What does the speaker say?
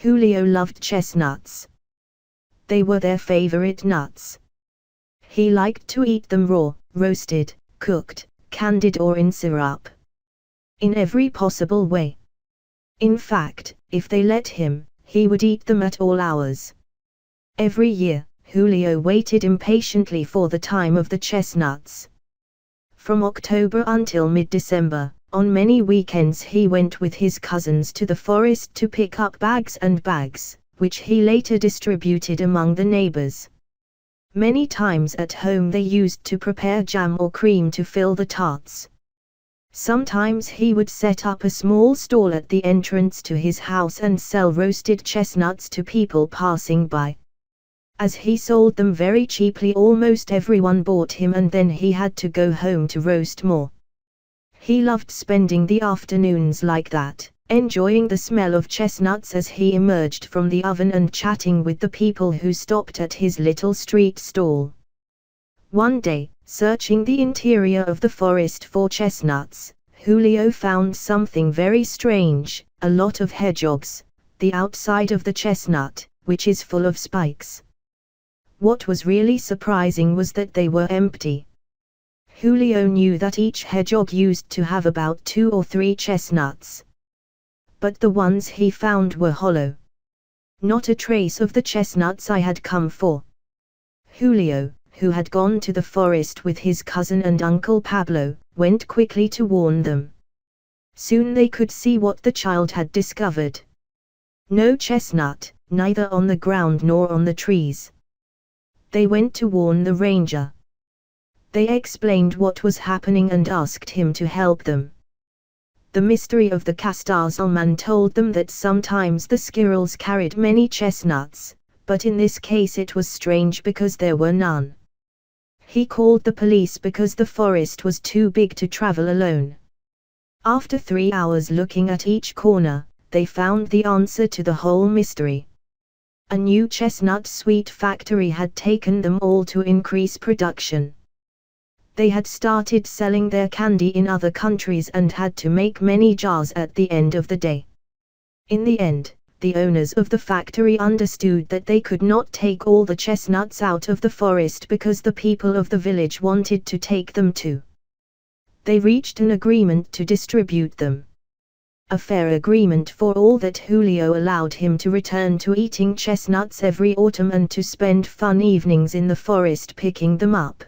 Julio loved chestnuts. They were their favorite nuts. He liked to eat them raw, roasted, cooked, candied or in syrup. In every possible way. In fact, if they let him, he would eat them at all hours. Every year, Julio waited impatiently for the time of the chestnuts. From October until mid-December, on many weekends he went with his cousins to the forest to pick up bags and bags, which he later distributed among the neighbors. Many times at home they used to prepare jam or cream to fill the tarts. Sometimes he would set up a small stall at the entrance to his house and sell roasted chestnuts to people passing by. As he sold them very cheaply, almost everyone bought him, and then he had to go home to roast more. He loved spending the afternoons like that, enjoying the smell of chestnuts as he emerged from the oven and chatting with the people who stopped at his little street stall. One day, searching the interior of the forest for chestnuts, Julio found something very strange: a lot of hedgehogs, the outside of the chestnut, which is full of spikes. What was really surprising was that they were empty. Julio knew that each hedgehog used to have about 2 or 3 chestnuts. But the ones he found were hollow. Not a trace of the chestnuts I had come for. Julio, who had gone to the forest with his cousin and Uncle Pablo, went quickly to warn them. Soon they could see what the child had discovered. No chestnut, neither on the ground nor on the trees. They went to warn the ranger. They explained what was happening and asked him to help them. The mystery of the Castazelman told them that sometimes the squirrels carried many chestnuts, but in this case it was strange because there were none. He called the police because the forest was too big to travel alone. After 3 hours looking at each corner, they found the answer to the whole mystery. A new chestnut sweet factory had taken them all to increase production. They had started selling their candy in other countries and had to make many jars at the end of the day. In the end, the owners of the factory understood that they could not take all the chestnuts out of the forest because the people of the village wanted to take them too. They reached an agreement to distribute them. A fair agreement for all that Julio allowed him to return to eating chestnuts every autumn and to spend fun evenings in the forest picking them up.